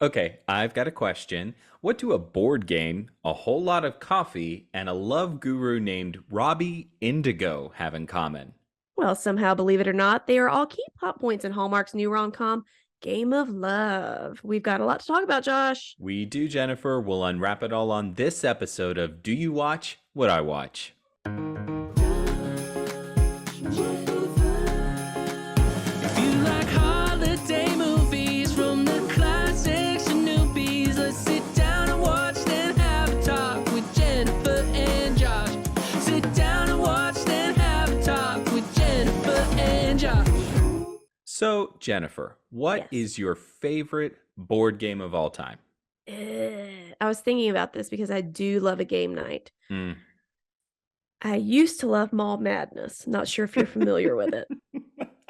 Okay, I've got a question. What do a board game, a whole lot of coffee, and a love guru named Robbie Indigo have in common? Well, somehow, believe it or not, they are all key plot points in Hallmark's new rom-com, Game of Love. We've got a lot to talk about, Josh. We do, Jennifer. We'll unwrap it all on this episode of Do You Watch What I Watch? If you like holiday movies from the classics to newbies, let's sit down and watch, then have a talk with Jennifer and Josh. Sit down and watch, then have a talk with Jennifer and Josh. So, Jennifer, what Yes. is your favorite board game of all time? I was thinking about this because I do love a game night. Mm. I used to love Mall Madness. Not sure if you're familiar with it.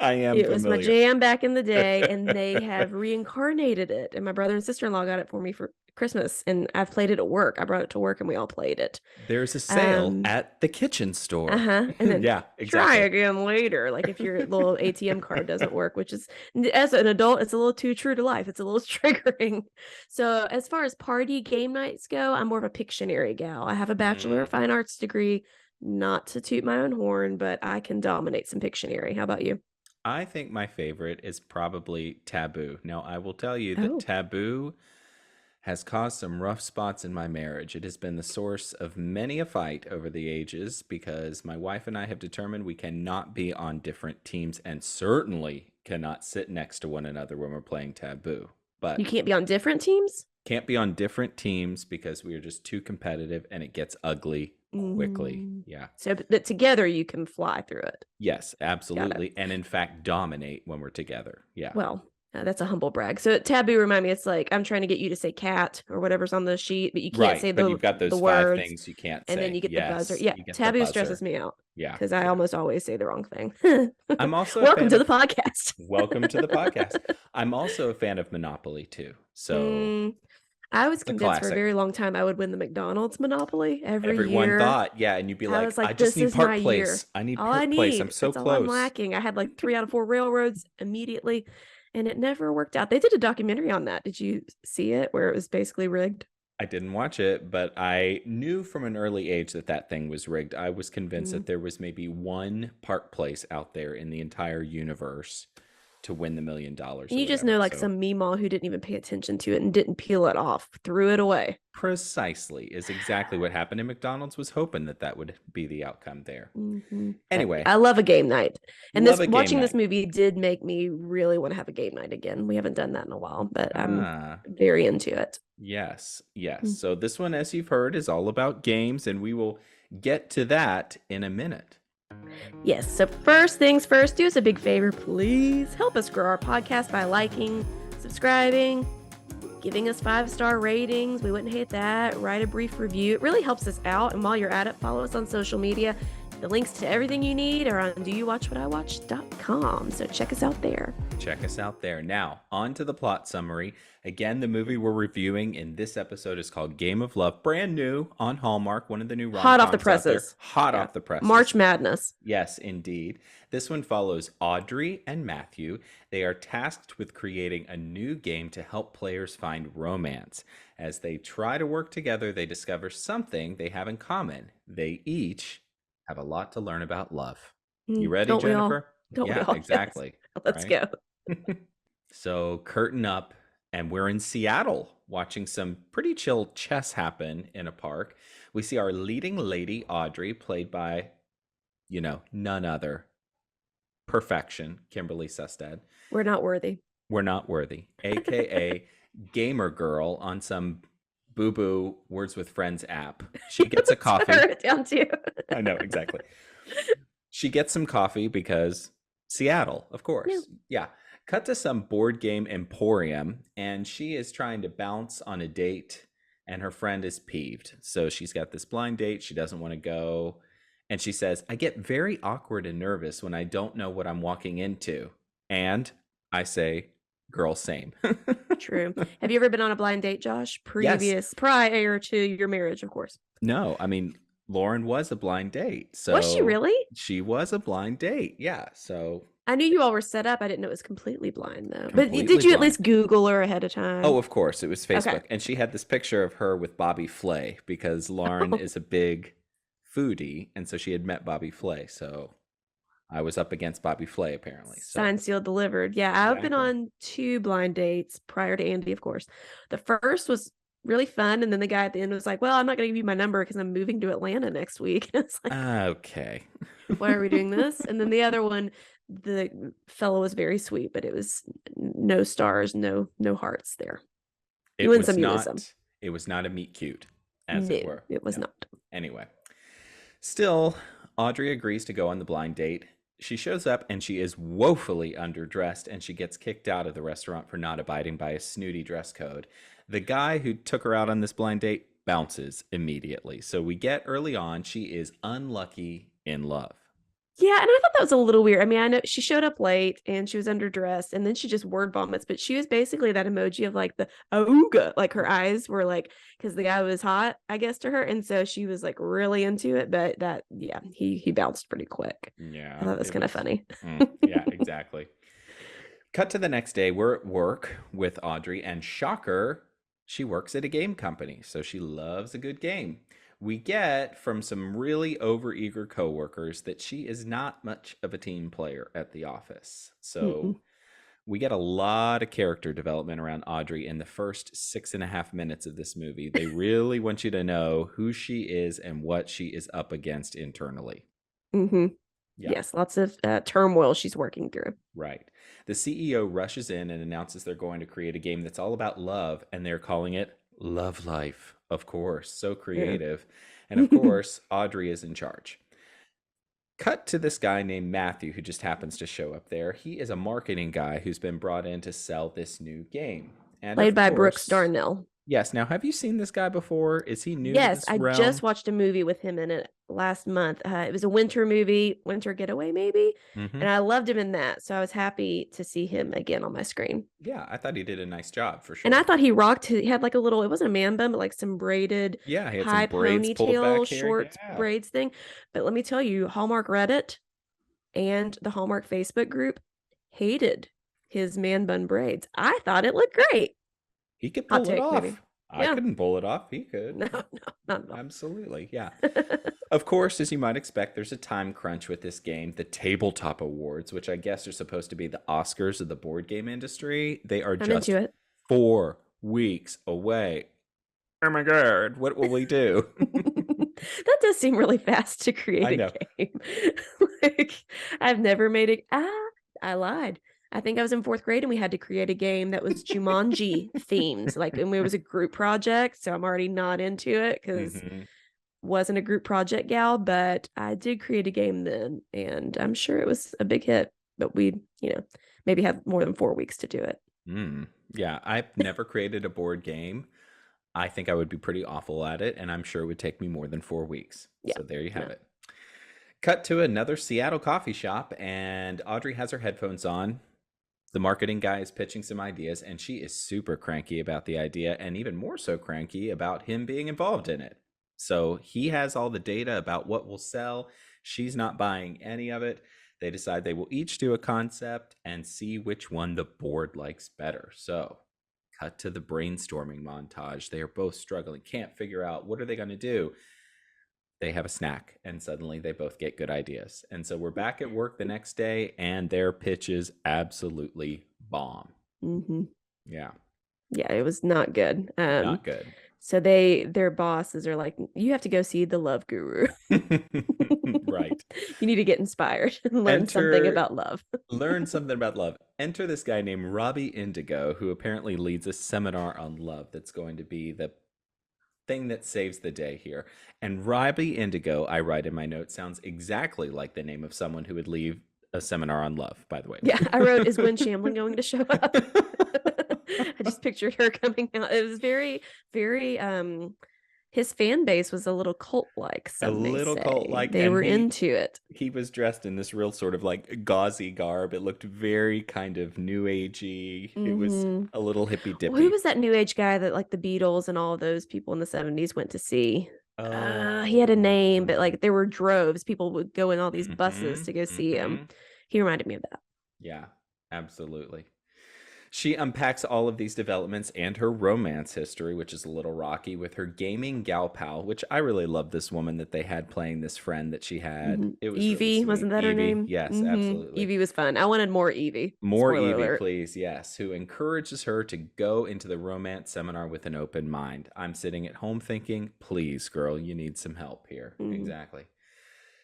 I am It was my familiar. jam back in the day, and they have reincarnated it. And my brother and sister-in-law got it for me for Christmas, and I've played it at work. I brought it to work, and we all played it. There's a sale Um, at the kitchen store. And then Yeah, try exactly. again later. Like if your little ATM card doesn't work, which is as an adult, it's a little too true to life. It's a little triggering. So as far as party game nights go, I'm more of a Pictionary gal. I have a Bachelor of Fine Arts degree, not to toot my own horn, but I can dominate some Pictionary. How about you? I think my favorite is probably Taboo. Now, I will tell you that Oh, Taboo has caused some rough spots in my marriage. It has been the source of many a fight over the ages because my wife and I have determined we cannot be on different teams and certainly cannot sit next to one another when we're playing Taboo. you But can't be on different teams? can't be on different teams because we are just too competitive and it gets ugly quickly. Mm. Yeah. So that together you can fly through it. Yes, Got it. absolutely. And in fact, dominate when we're together. Yeah. Well, that's a humble brag. So taboo remind me, it's like I'm trying to get you to say cat or whatever's on the sheet, but you can't Right, say but you've got the those 5 words, things you can't and then say. you get the buzzer. Yes, Yeah, you get the taboo stresses buzzer. me out Yeah, because I yeah. almost always say the wrong thing. I'm also a Welcome fan to the of podcast. welcome to the podcast. I'm also a fan of Monopoly too. So, Mm, I was it's a convinced for a classic. very long time I would win the McDonald's Monopoly every Everyone year. thought, yeah, and you'd be I like, was "I like, just this need is my Park year. Place. I need All I Park Place. I'm need. so That's all I'm close." lacking. I had like 3 out of 4 railroads immediately, and it never worked out. They did a documentary on that. Did you see it where it was basically rigged? I didn't watch it, but I knew from an early age that that thing was rigged. I was convinced Mm. that there was maybe one Park Place out there in the entire universe to win the $1,000,000 And or you just know whatever. like So some meemaw who didn't even pay attention to it and didn't peel it off, threw it away. precisely is exactly what happened. And McDonald's was hoping that that would be the outcome there. But Anyway, I love a game night. And love this a game watching this night. movie did make me really want to have a game night again. We haven't done that in a while, but I'm Ah, very into it. yes, yes. Mm. So this one, as you've heard, is all about games, and we will get to that in a minute. Yes, so first things first, do us a big favor, please. Help us grow our podcast by liking, subscribing, giving us 5-star ratings. We wouldn't hate that. Write a brief review. It really helps us out. And while you're at it, follow us on social media. The links to everything you need are on doyouwatchwhatIwatch.com. So check us out there. Check us out there. Now, on to the plot summary. Again, the movie we're reviewing in this episode is called Game of Love, brand new on Hallmark, one of the new Hot off the rom-coms out there. presses. Hot Yeah. off the presses. March Madness. Yes, indeed. This one follows Audrey and Matthew. They are tasked with creating a new game to help players find romance. As they try to work together, they discover something they have in common. They each have a lot to learn about love. You ready, Don't we all? Jennifer? Don't we Yeah, all? Yes. exactly. Let's Right? go. So, curtain up, and we're in Seattle watching some pretty chill chess happen in a park. We see our leading lady, Audrey, played by, none other. Perfection, Kimberley Sustad. We're not worthy. We're not worthy, aka Gamer Girl on some boo boo Words with Friends app. She gets a That's what coffee. I wrote it down too. I know, exactly. She gets some coffee because Seattle, of Yeah. course. Yeah. Cut to some board game emporium, and she is trying to bounce on a date, and her friend is peeved. So she's got this blind date. She doesn't want to go. And she says, I get very awkward and nervous when I don't know what I'm walking into. And I say, girl, same. True. Have you ever been on a blind date, Josh? Yes. Prior to your marriage, of course. No, I mean, Lauren was a blind date. Was she So really? she was a blind date. Yeah. So I knew you all were set up. I didn't know it was completely blind though. But Completely did you at blind. least Google her ahead of Oh, time? of course, it was Okay. Facebook. And she had this picture of her with Bobby Flay because Lauren is a big foodie. And so she had met Bobby Flay. So I was up against Bobby Flay, apparently. So, Signed, sealed, delivered. Yeah, I've been exactly. on 2 blind dates prior to Andy, of course. The first was really fun, and then the guy at the end was like, "Well, I'm not going to give you my number because I'm moving to Atlanta next week." And it's like, Okay. why are we doing this? And then the other one, the fellow was very sweet, but it was no stars, no hearts there. You It win was some, you lose some. not it was not a meet cute, as No, it were. it was Yeah. not. Anyway, still, Audrey agrees to go on the blind date. She shows up and she is woefully underdressed and she gets kicked out of the restaurant for not abiding by a snooty dress code. The guy who took her out on this blind date bounces immediately. So we get early on she is unlucky in love. Yeah, and I thought that was a little weird. I mean, I know she showed up late and she was underdressed, and then she just word vomits, but she was basically that emoji of like the ooga, like her eyes were like, because the guy was hot, I guess, to her, and so she was like really into it. But that, yeah, he bounced pretty quick. I Yeah, thought that was it kind of was. funny. Yeah, exactly. Cut to the next day. We're at work with Audrey, and shocker, she works at a game company, so she loves a good game. We get from some really overeager coworkers that she is not much of a team player at the office. Mm-mm. So we get a lot of character development around Audrey in the first 6.5 minutes of this movie. They really want you to know who she is and what she is up against internally. Mm-hmm. Yeah. Yes, lots of turmoil she's working through. Right. The CEO rushes in and announces they're going to create a game that's all about love, and they're calling it Love Life. Of course, so Yeah. creative. And of course, Audrey is in charge. Cut to this guy named Matthew who just happens to show up there. He is a marketing guy who's been brought in to sell this new game. And Played of by Brooks course, Darnell. yes. Now, have you seen this guy before? Is he new to Yes, this I just realm? watched a movie with him in it last month. It was a winter movie, Winter Getaway, maybe. Mm-hmm. And I loved him in that. So I was happy to see him again on my screen. Yeah, I thought he did a nice job for And I sure. thought he rocked. He had like a little, it wasn't a man bun, but like some braided Yeah, he had some high braids pulled back ponytail, here. short Yeah. braids thing. But let me tell you, Hallmark Reddit and the Hallmark Facebook group hated his man bun braids. I thought it looked great. He could Hot pull it take, maybe. off. I Yeah. couldn't pull it off. He could. No, not at all. Absolutely. Yeah. Of course, as you might expect, there's a time crunch with this game. The Tabletop Awards, which I guess are supposed to be the Oscars of the board game industry, they are I'm just into it. 4 weeks away. Oh my God, what will we do? That does seem really fast to create I a know. game. Like, I've never made it. I lied. I think I was in 4th grade and we had to create a game that was Jumanji themed. Like, and it was a group project. So I'm already not into it because Mhm. wasn't a group project gal, but I did create a game then, and I'm sure it was a big hit. But we, maybe have more than 4 weeks to do it. Yeah, I've never created a board game. I think I would be pretty awful at it, and I'm sure it would take me more than 4 weeks. Yeah. So there you have No. it. Cut to another Seattle coffee shop, and Audrey has her headphones on. The marketing guy is pitching some ideas, and she is super cranky about the idea, and even more so cranky about him being involved in it. So he has all the data about what will sell. She's not buying any of it. They decide they will each do a concept and see which one the board likes better. So cut to the brainstorming montage. They are both struggling, can't figure out what are they going to do. They have a snack, and suddenly they both get good ideas. And so we're back at work the next day, and their pitches absolutely bomb. Mm-hmm. Yeah, Yeah, it was not good. not good. So their bosses are like, you have to go see the love guru. Right. You need to get inspired and learn something about love. Learn something about love. Enter this guy named Robbie Indigo, who apparently leads a seminar on love that's going to be the thing that saves the day here. And Robbie Indigo, I write in my notes, sounds exactly like the name of someone who would leave a seminar on love, by the way. Yeah, I wrote, is Gwen Shamblin going to show up? I just pictured her coming out. It was very, very his fan base was a little cult-like, some may say. Cult-like, they and were into it. He was dressed in this real sort of like gauzy garb. It looked very kind of new agey. It was a little hippy dippy. Who was that new age guy that like the Beatles and all those people in the 70s went to see? He had a name, but like there were droves. People would go in all these buses to go see him. He reminded me of that. Yeah, absolutely. She unpacks all of these developments and her romance history, which is a little rocky, with her gaming gal pal, which I really love this woman that they had playing this friend that she had. It was really Evie, wasn't sweet. that her Evie, name? yes, absolutely. Evie was fun. I wanted more Evie. More Spoiler Evie, alert. please, yes, who encourages her to go into the romance seminar with an open mind. I'm sitting at home thinking, please, girl, you need some help here. Mhm. Exactly.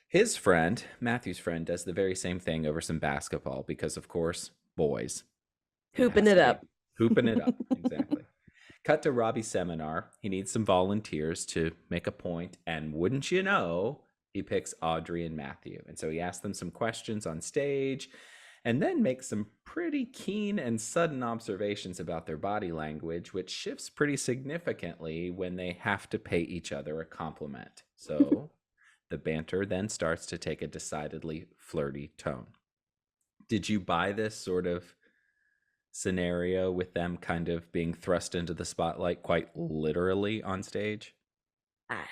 His friend, Matthew's friend, does the very same thing over some basketball because, of course, boys. It Hooping has it to be up. hooping it up. Exactly. Cut to Robbie's seminar. He needs some volunteers to make a point, and wouldn't you know, he picks Audrey and Matthew. And so he asks them some questions on stage and then makes some pretty keen and sudden observations about their body language, which shifts pretty significantly when they have to pay each other a compliment. So the banter then starts to take a decidedly flirty tone. Did you buy this sort of scenario with them kind of being thrust into the spotlight quite literally on stage? I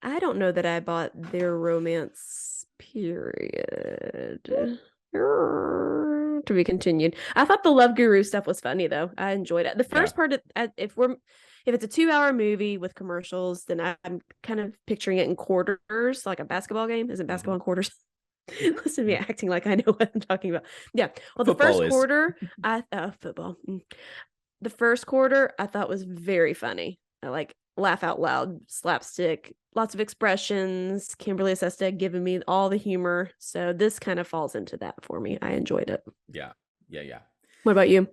I don't know that I bought their romance period. To be continued. I thought the Love Guru stuff was funny though. I enjoyed it. The Yeah. first part, if it's a 2-hour movie with commercials, then I'm kind of picturing it in quarters, like a basketball game. Isn't basketball in quarters? Listen to me acting like I know what I'm talking about. Yeah. Well, the Football first is. quarter, football. The first quarter I thought was very funny. I like laugh out loud, slapstick, lots of expressions. Kimberley Sustad giving me all the humor. So this kind of falls into that for me. I enjoyed it. Yeah. What about you?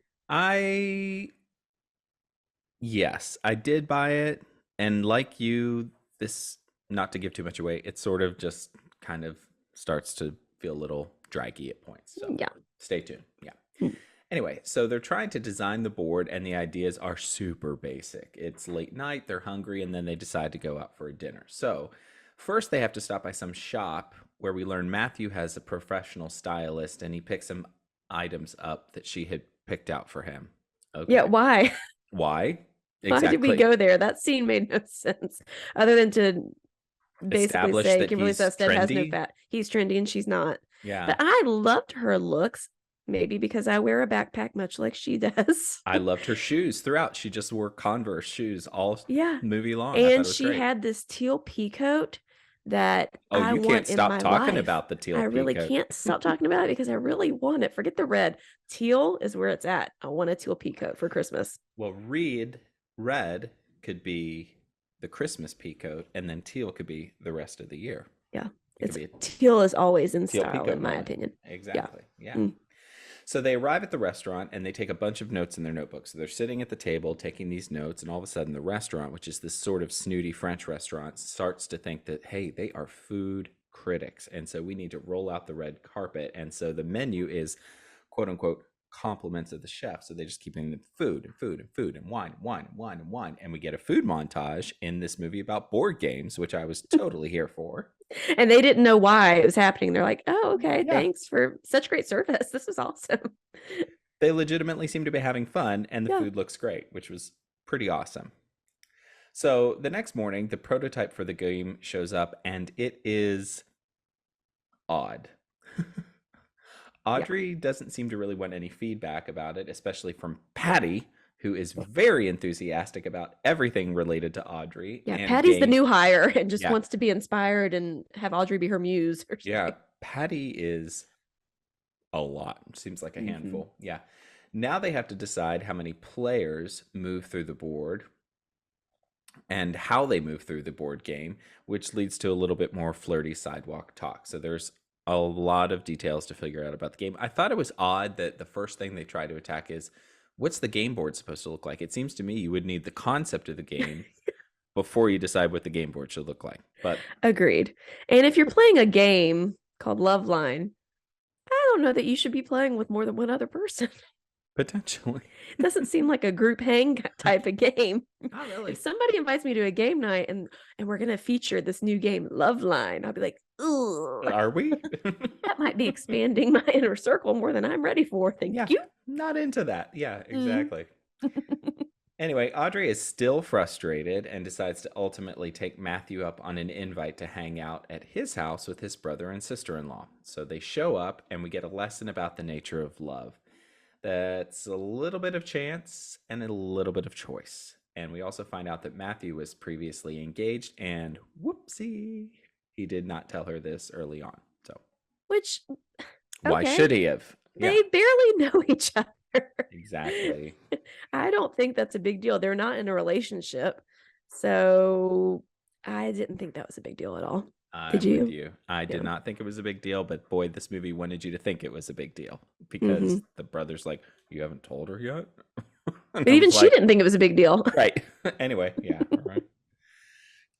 Yes, I did buy it. And like you, this, not to give too much away, it sort of just kind of starts to feel a little draggy at points. So Yeah. stay tuned. Yeah. Hmm. Anyway, so they're trying to design the board, and the ideas are super basic. It's late night, they're hungry, and then they decide to go out for a dinner. So first, they have to stop by some shop where we learn Matthew has a professional stylist, and he picks some items up that she had picked out for him. Okay. Yeah. Why? Why? Why did we go there? That scene made no sense other than to basically Establish say that Kimberley he's Sustad has no trendy. fat. He's trendy and she's not. Yeah. But I loved her looks. Maybe because I wear a backpack much like she does. I loved her shoes throughout. She just wore Converse shoes all Yeah. movie long. I thought it And was she great. had this teal pea coat that Oh, I you want can't in stop my talking life. about the teal I really peacoat. can't stop talking about it because I really want it. Forget the red. Teal is where it's at. I want a teal pea coat for Christmas. Well, red could be the Christmas peacoat, and then teal could be the rest of the year. Yeah. It could be a Teal is always in teal style, peacoat in my moment. opinion. Exactly. Yeah. Mm. So they arrive at the restaurant and they take a bunch of notes in their notebooks. So they're sitting at the table taking these notes, and all of a sudden the restaurant, which is this sort of snooty French restaurant, starts to think that, hey, they are food critics. And so we need to roll out the red carpet. And so the menu is, quote unquote, compliments of the chef. So they just keep in food and food and food and wine and wine and wine and wine. And we get a food montage in this movie about board games, which I was totally here for. And they didn't know why it was happening. They're like, oh, okay, Yeah. thanks for such great service. This was awesome. They legitimately seem to be having fun, and the Yeah. food looks great, which was pretty awesome. So the next morning, the prototype for the game shows up, and it is odd. Audrey doesn't seem to really want any feedback about it, especially from Patty, who is very enthusiastic about everything related to Audrey. Yeah, and Patty's the games. new hire and just Yeah. wants to be inspired and have Audrey be her muse or something. Yeah, Patty is a lot. Seems like a handful. Yeah. Now they have to decide how many players move through the board and how they move through the board game, which leads to a little bit more flirty sidewalk talk. So there's a lot of details to figure out about the game. I thought it was odd that the first thing they try to attack is, what's the game board supposed to look like? It seems to me you would need the concept of the game before you decide what the game board should look like. But Agreed. And if you're playing a game called Love Line, I don't know that you should be playing with more than one other person. potentially. It doesn't seem like a group hang type of game. Not really. If somebody invites me to a game night and we're going to feature this new game, Love Line, I'll be like, ooh, Are we? that might be expanding my inner circle more than I'm ready for. Thank Yeah. you. Not into that. Yeah, exactly. Anyway, Audrey is still frustrated and decides to ultimately take Matthew up on an invite to hang out at his house with his brother and sister-in-law. So they show up and we get a lesson about the nature of love. That's a little bit of chance and a little bit of choice. And we also find out that Matthew was previously engaged and whoopsie, he did not tell her this early on. So Which, why okay. should he have? They barely know each other. Exactly. I don't think that's a big deal. They're not in a relationship. So I didn't think that was a big deal at all. I'm Did you? with you. I did Yeah. not think it was a big deal, but boy, this movie wanted you to think it was a big deal because the brother's like, you haven't told her yet? And But I even was she like, didn't think it was a big deal. right. Anyway, yeah. All right.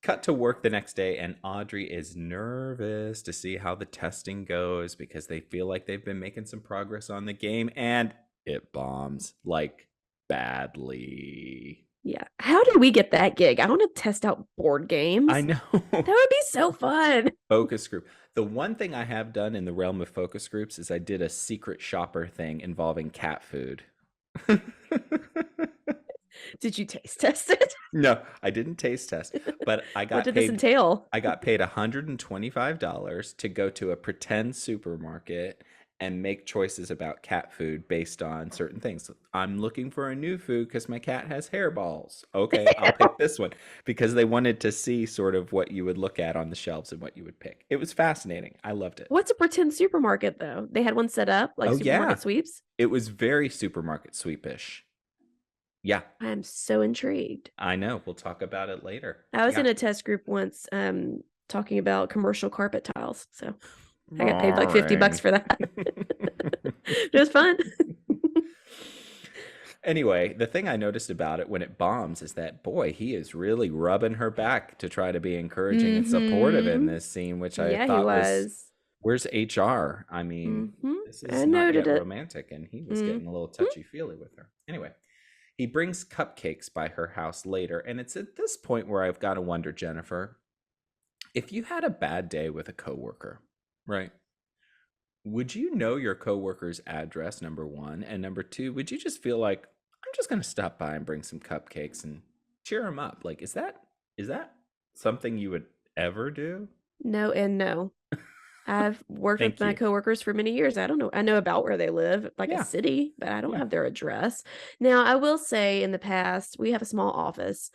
Cut to work the next day, and Audrey is nervous to see how the testing goes because they feel like they've been making some progress on the game, and it bombs like badly. Yeah. How did we get that gig? I want to test out board games. I know. That would be so fun. Focus group. The one thing I have done in the realm of focus groups is I did a secret shopper thing involving cat food. Did you taste test it? No, I didn't taste test, but I got What did paid. this entail? I got paid $125 to go to a pretend supermarket and make choices about cat food based on certain things. I'm looking for a new food because my cat has hairballs. Okay, I'll pick this one because they wanted to see sort of what you would look at on the shelves and what you would pick. It was fascinating. I loved it. What's a pretend supermarket though? They had one set up like Oh, supermarket yeah. sweeps. It was very supermarket sweepish. Yeah, I'm so intrigued. I know. We'll talk about it later. I was Yeah. in a test group once talking about commercial carpet tiles. So I got paid like $50 for that. It was fun. Anyway, the thing I noticed about it when it bombs is that, boy, he is really rubbing her back to try to be encouraging and supportive in this scene, which I Yeah, thought he was. where's HR? I mean, this I is not noted yet it. romantic, and he was getting a little touchy-feely with her. Anyway, he brings cupcakes by her house later, and it's at this point where I've got to wonder, Jennifer, if you had a bad day with a coworker, right? Would you know your coworker's address, number one? And number two, would you just feel like, I'm just going to stop by and bring some cupcakes and cheer them up? Like, is that something you would ever do? No and no. I've worked with Thank my you. coworkers for many years. I don't know. I know about where they live, like Yeah. a city, but I don't Yeah. have their address. Now, I will say in the past, we have a small office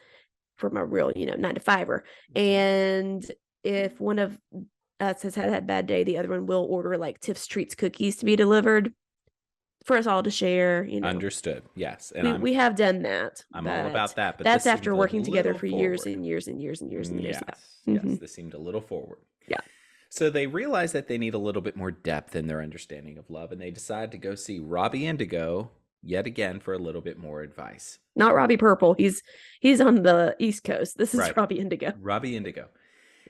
from a real, 9-to-5er. And if one of us has had that bad day, the other one will order like Tiff's Treats cookies to be delivered for us all to share. Understood. Yes. And we have done that. I'm all about that. But that's this after seemed a working together little for years forward. and years and years and years and years. Yes, this seemed a little forward. Yeah. So they realize that they need a little bit more depth in their understanding of love, and they decide to go see Robbie Indigo yet again for a little bit more advice. Not Robbie Purple. He's on the East Coast. This is Right. Robbie Indigo. Robbie Indigo.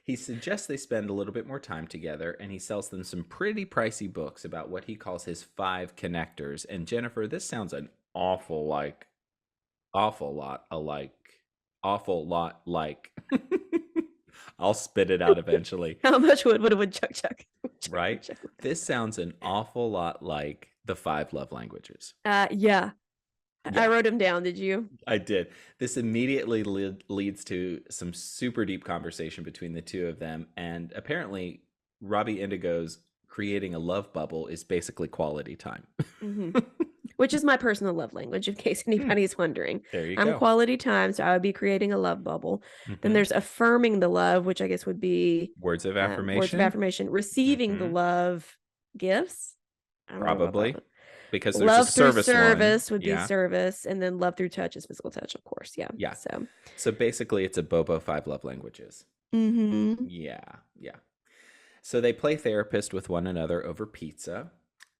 He suggests they spend a little bit more time together, and he sells them some pretty pricey books about what he calls his 5 connectors. And Jennifer, this sounds an awful lot like. I'll spit it out eventually. How much wood would a woodchuck chuck? Right? This sounds an awful lot like the 5 love languages. Yeah. I wrote them down. Did you? I did. This immediately leads to some super deep conversation between the two of them. And apparently, Robbie Indigo's creating a love bubble is basically quality time. Which is my personal love language, in case anybody's wondering. There you I'm go. quality time, so I would be creating a love bubble. Then there's affirming the love, which I guess would be words of affirmation. Words of affirmation. Receiving the love gifts. Probably. Because there's love a service through service one. would be service, and then love through touch is physical touch, of course. Yeah. Yeah. So basically, it's a Bobo 5 love languages. Yeah. So they play therapist with one another over pizza,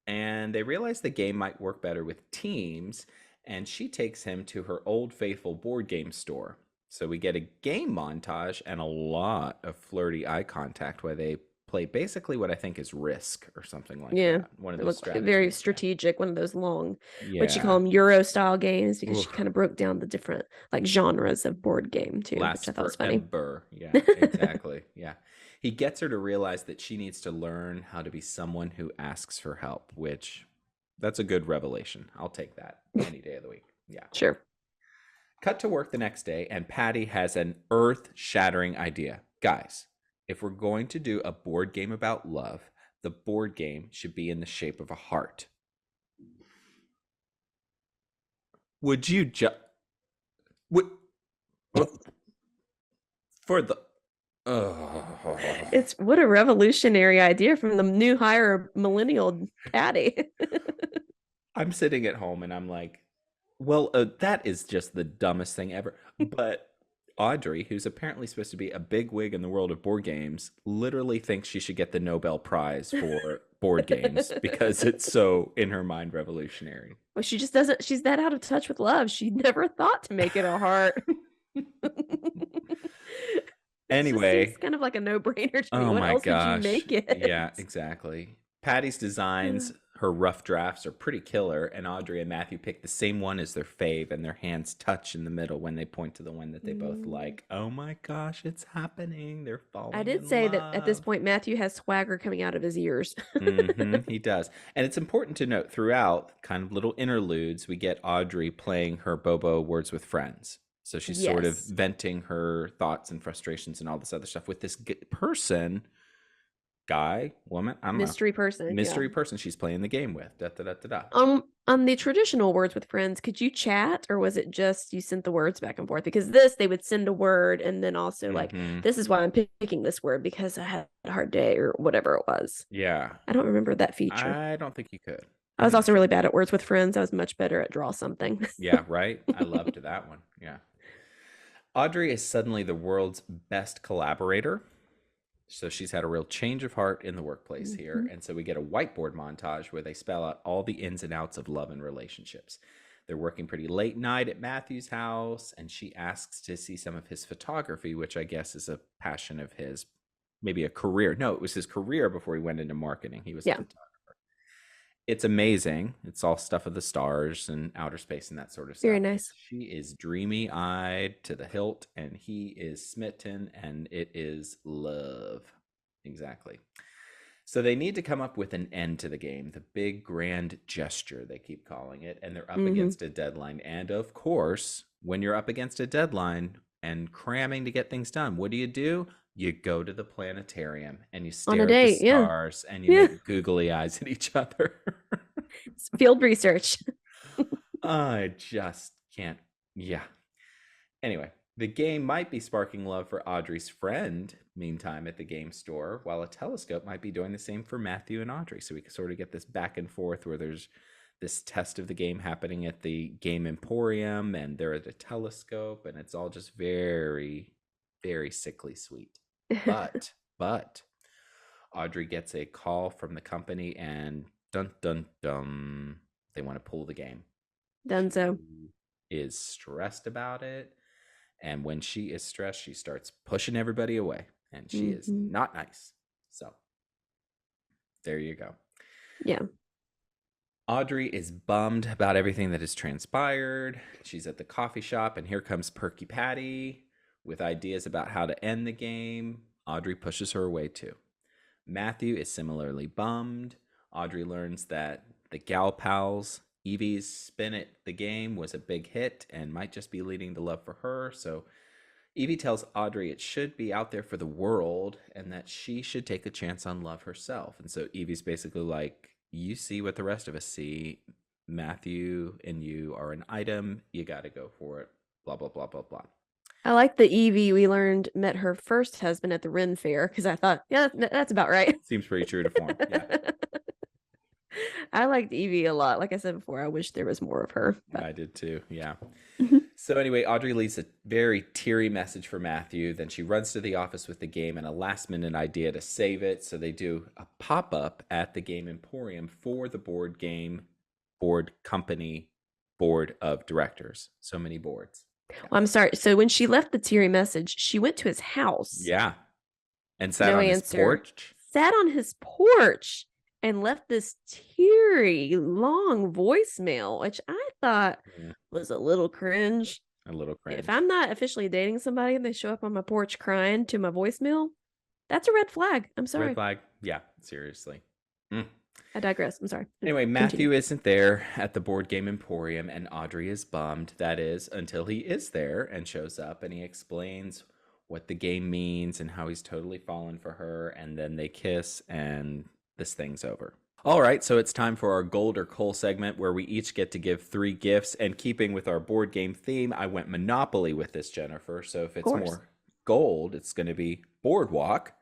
and they realize the game might work better with teams. And she takes him to her old faithful board game store. So we get a game montage and a lot of flirty eye contact where they play basically what I think is Risk or something like that. One of those strategies. Very strategic, one of those long, what you call them Euro style games, because she kind of broke down the different like genres of board game too, which I thought was funny. Yeah, exactly. Yeah. He gets her to realize that she needs to learn how to be someone who asks for help, which that's a good revelation. I'll take that any day of the week. Yeah. Sure. Cut to work the next day, and Patty has an earth-shattering idea. Guys, if we're going to do a board game about love, the board game should be in the shape of a heart. Would you just... Would... For the... It's what a revolutionary idea from the new hire millennial Patty. I'm sitting at home and I'm like, well, that is just the dumbest thing ever. But Audrey, who's apparently supposed to be a bigwig in the world of board games, literally thinks she should get the Nobel Prize for board games because it's so, in her mind, revolutionary. Well, she just doesn't, she's that out of touch with love. She never thought to make it a heart. Anyway. It's kind of like a no-brainer to me. Oh What my else gosh. would you make it? Yeah, exactly. Patty's designs, her rough drafts are pretty killer, and Audrey and Matthew pick the same one as their fave, and their hands touch in the middle when they point to the one that they both like. Oh my gosh, it's happening. They're falling I did in say that at this love. point, Matthew has swagger coming out of his ears. He does. And it's important to note throughout, kind of little interludes, we get Audrey playing her Bobo Words with Friends. So she's sort of Yes. venting her thoughts and frustrations and all this other stuff with this person, guy, woman, I don't know. Mystery person. Mystery person she's playing the game with. Da, da, da, da, da. On the traditional Words with Friends, could you chat, or was it just you sent the words back and forth? Because this, they would send a word and then also like, this is why I'm picking this word because I had a hard day or whatever it was. Yeah. I don't remember that feature. I don't think you could. I was also really bad at Words with Friends. I was much better at Draw Something. Yeah, right? I loved that one. Yeah. Audrey is suddenly the world's best collaborator. So she's had a real change of heart in the workplace here. And so we get a whiteboard montage where they spell out all the ins and outs of love and relationships. They're working pretty late night at Matthew's house, and she asks to see some of his photography, which I guess is a passion of his, maybe a career. No, it was his career before he went into marketing. He was a photographer. It's amazing. It's all stuff of the stars and outer space and that sort of stuff. Very nice. She is dreamy-eyed to the hilt, and he is smitten, and it is love. Exactly. So they need to come up with an end to the game, the big grand gesture, they keep calling it, and they're up against a deadline. And of course, when you're up against a deadline and cramming to get things done, what do? You go to the planetarium and you stare at the stars and you make googly eyes at each other. It's field research. I just can't. Yeah. Anyway, the game might be sparking love for Audrey's friend, meantime, at the game store, while a telescope might be doing the same for Matthew and Audrey. So we can sort of get this back and forth where there's this test of the game happening at the game emporium and they're at a telescope, and it's all just very, very sickly sweet. But Audrey gets a call from the company, and dun dun dun, they want to pull the game. Dunzo Is stressed about it, and when she is stressed, she starts pushing everybody away, and she is not nice. So there you go. Yeah. Audrey is bummed about everything that has transpired. She's at the coffee shop, and here comes Perky Patty with ideas about how to end the game. Audrey pushes her away too. Matthew is similarly bummed. Audrey learns that the gal pals, Evie's spin at the game was a big hit and might just be leading to love for her. So Evie tells Audrey it should be out there for the world and that she should take a chance on love herself. And so Evie's basically like, you see what the rest of us see. Matthew and you are an item. You got to go for it. Blah, blah, blah, blah, blah. I like the Evie we learned met her first husband at the Ren Fair, because I thought, yeah, that's about right. Seems pretty true to form. Yeah. I liked Evie a lot. Like I said before, I wish there was more of her. But... I did too. Yeah. So anyway, Audrey leaves a very teary message for Matthew. Then she runs to the office with the game and a last minute idea to save it. So they do a pop-up at the Game Emporium for the board game, board company, board of directors. So many boards. Well, I'm sorry. So when she left the teary message, she went to his house. Yeah. And sat on his porch. Sat on his porch and left this teary, long voicemail, which I thought was a little cringe. A little cringe. If I'm not officially dating somebody and they show up on my porch crying to my voicemail, that's a red flag. I'm sorry. Red flag. Yeah, seriously. I digress. I'm sorry. Anyway, Continue. Matthew isn't there at the board game emporium, and Audrey is bummed. That is, until he is there and shows up and he explains what the game means and how he's totally fallen for her. And then they kiss, and this thing's over. All right, so it's time for our gold or coal segment where we each get to give 3 gifts. And keeping with our board game theme, I went Monopoly with this, Jennifer. So if it's more gold, it's going to be Boardwalk.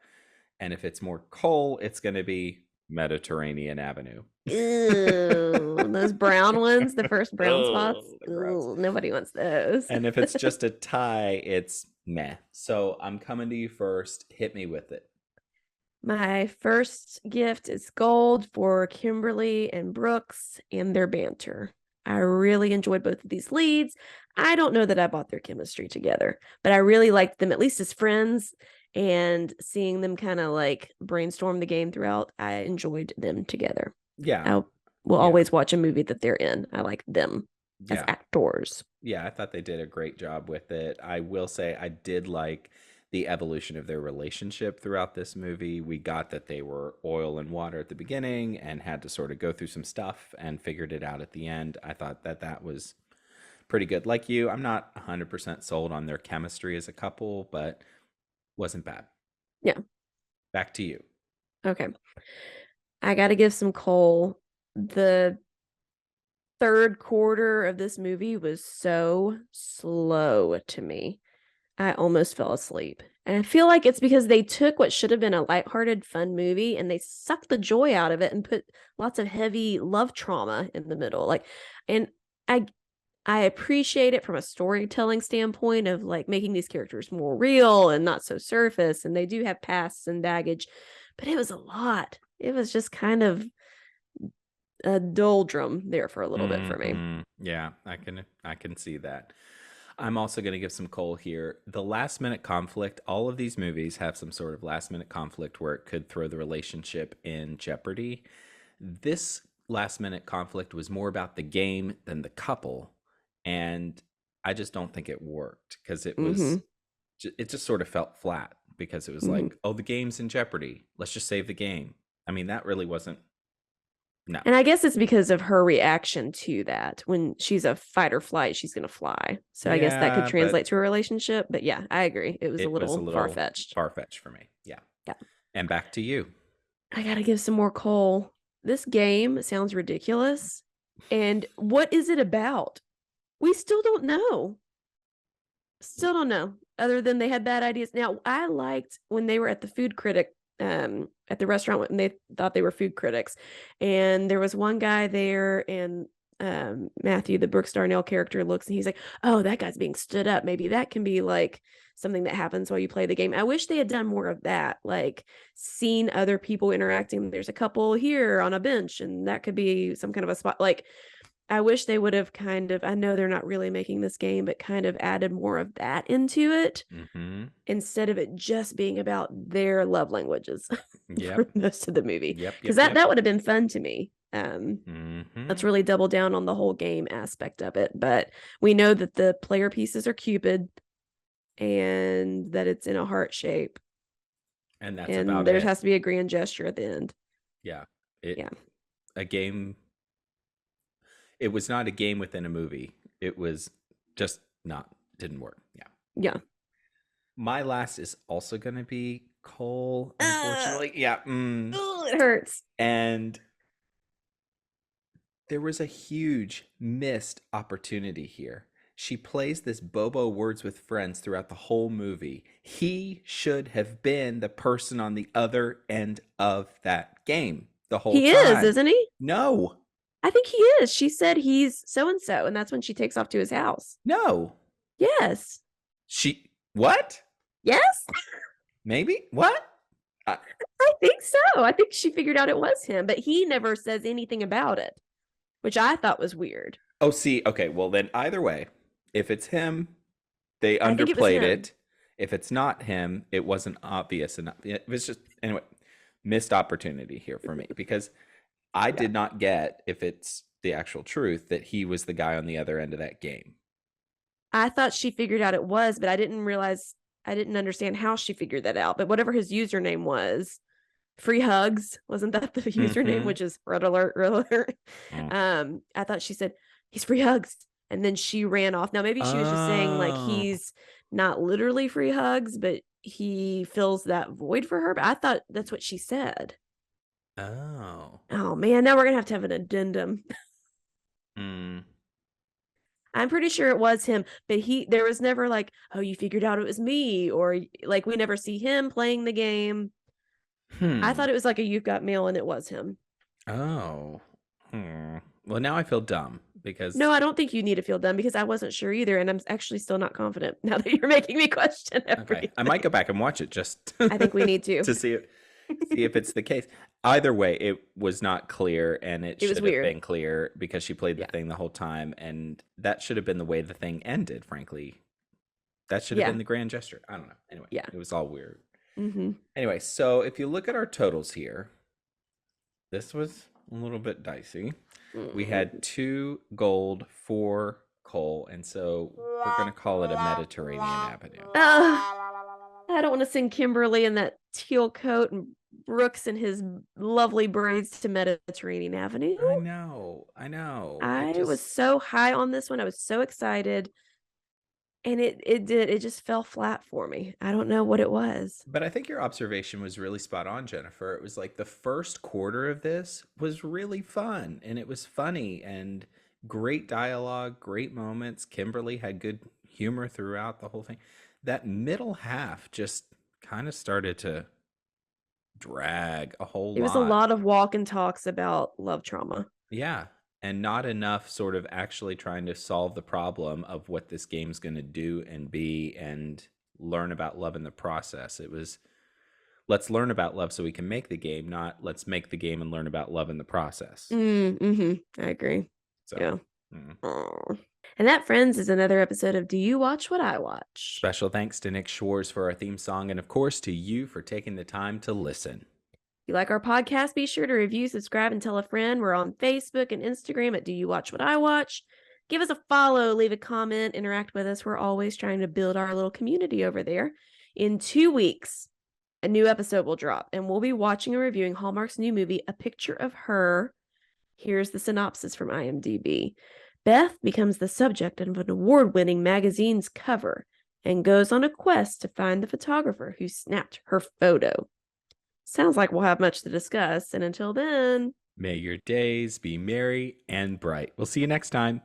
And if it's more coal, it's going to be Mediterranean Avenue. Ew, those brown ones, the first brown spots. Ooh, nobody wants those. And if it's just a tie, it's meh. So I'm coming to you first. Hit me with it. My first gift is gold for Kimberley and Brooks and their banter. I really enjoyed both of these leads. I don't know that I bought their chemistry together, but I really liked them, at least as friends, and seeing them kind of like brainstorm the game throughout. I enjoyed them together. Yeah. I will always watch a movie that they're in. I like them as actors. Yeah, I thought they did a great job with it. I will say I did like the evolution of their relationship throughout this movie. We got that they were oil and water at the beginning and had to sort of go through some stuff and figured it out at the end. I thought that was pretty good. Like you, I'm not 100% sold on their chemistry as a couple, but wasn't bad. Yeah. Back to you. Okay. I got to give some coal. The third quarter of this movie was so slow to me. I almost fell asleep. And I feel like it's because they took what should have been a lighthearted, fun movie and they sucked the joy out of it and put lots of heavy love trauma in the middle. And I appreciate it from a storytelling standpoint of like making these characters more real and not so surface. And they do have pasts and baggage, but it was a lot. It was just kind of a doldrum there for a little bit for me. Yeah, I can see that. I'm also going to give some coal here. The last minute conflict, all of these movies have some sort of last minute conflict where it could throw the relationship in jeopardy. This last minute conflict was more about the game than the couple. And I just don't think it worked because it was, it just sort of felt flat because it was like, oh, the game's in jeopardy. Let's just save the game. I mean, that really wasn't. No. And I guess it's because of her reaction to that. When she's a fight or flight, she's going to fly. So I guess that could translate to a relationship. But yeah, I agree. It was a little far-fetched. Far-fetched for me. Yeah. Yeah. And back to you. I got to give some more coal. This game sounds ridiculous. And what is it about? We still don't know. Still don't know. Other than they had bad ideas. Now, I liked when they were at the food critic at the restaurant when they thought they were food critics, and there was one guy there, and Matthew, the Brooks Darnell character, looks and he's like, oh, that guy's being stood up. Maybe that can be like something that happens while you play the game. I wish they had done more of that, like seen other people interacting. There's a couple here on a bench and that could be some kind of a spot. Like I wish they would have kind of, I know they're not really making this game, but kind of added more of that into it instead of it just being about their love languages for most of the movie. Because that would have been fun to me. Let's really double down on the whole game aspect of it. But we know that the player pieces are Cupid and that it's in a heart shape. And that's about there it. Has to be a grand gesture at the end. Yeah. A game. It was not a game within a movie. It was just didn't work. Yeah. My last is also going to be coal, unfortunately. Ooh, it hurts. And there was a huge missed opportunity here. She plays this Bobo Words with Friends throughout the whole movie. He should have been the person on the other end of that game the whole time. He is, isn't he? No. I think he is. She said he's so-and-so, and that's when she takes off to his house. No. Yes. What? Yes? Maybe? What? I think so. I think she figured out it was him, but he never says anything about it, which I thought was weird. Oh, see, okay, well then either way, if it's him, they underplayed it. If it's not him, it wasn't obvious enough. It was just, anyway, missed opportunity here for me because I did not get, if it's the actual truth, that he was the guy on the other end of that game. I thought she figured out it was, but I didn't understand how she figured that out. But whatever his username was, Free hugs. Wasn't that the username? Mhm. Which is red alert, red alert. Mm. I thought she said, he's free hugs. And then she ran off. Now, maybe she was just saying, like, Oh. he's not literally free hugs, but he fills that void for her. But I thought that's what she said. Oh. Oh, man. Now we're going to have an addendum. Mm. I'm pretty sure it was him, but there was never like, oh, you figured out it was me, or like we never see him playing the game. I thought it was like a You've Got Mail, and it was him. Oh. Well, now I feel dumb because No, I don't think you need to feel dumb because I wasn't sure either, and I'm actually still not confident now that you're making me question everything. okay, I might go back and watch it just I think we need to. to see if it's the case. Either way, it was not clear, and it It was should have weird. been clear because she played the Yeah. thing the whole time, and that should have been the way the thing ended. Frankly, that should have Yeah. been the grand gesture. I don't know. Anyway, Yeah. it was all weird. Mm-hmm. Anyway, so if you look at our totals here, this was a little bit dicey. We had 2 gold, 4 coal, and so we're going to call it a Mediterranean Avenue. I don't want to send Kimberley in that teal coat and Brooks and his lovely braids to Mediterranean Avenue. I know. I was so high on this one. I was so excited. And it just fell flat for me. I don't know what it was. But I think your observation was really spot on, Jennifer. It was like the first quarter of this was really fun, and it was funny and great dialogue, great moments. Kimberly had good humor throughout the whole thing. That middle half just kind of started to drag a whole It was a lot of walk and talks about love trauma. Yeah. And not enough sort of actually trying to solve the problem of what this game's going to do and be and learn about love in the process. It was, let's learn about love so we can make the game, not let's make the game and learn about love in the process. I agree. So, yeah. And that, friends, is another episode of Do You Watch What I Watch? Special thanks to Nick Schwartz for our theme song, and of course to you for taking the time to listen. If you like our podcast, be sure to review, subscribe, and tell a friend. We're on Facebook and Instagram at Do You Watch What I Watch. Give us a follow, leave a comment, interact with us. We're always trying to build our little community over there. In 2 weeks, a new episode will drop, and we'll be watching and reviewing Hallmark's new movie, A Picture of Her. Here's the synopsis from IMDb. Beth becomes the subject of an award-winning magazine's cover and goes on a quest to find the photographer who snapped her photo. Sounds like we'll have much to discuss, and until then, may your days be merry and bright. We'll see you next time.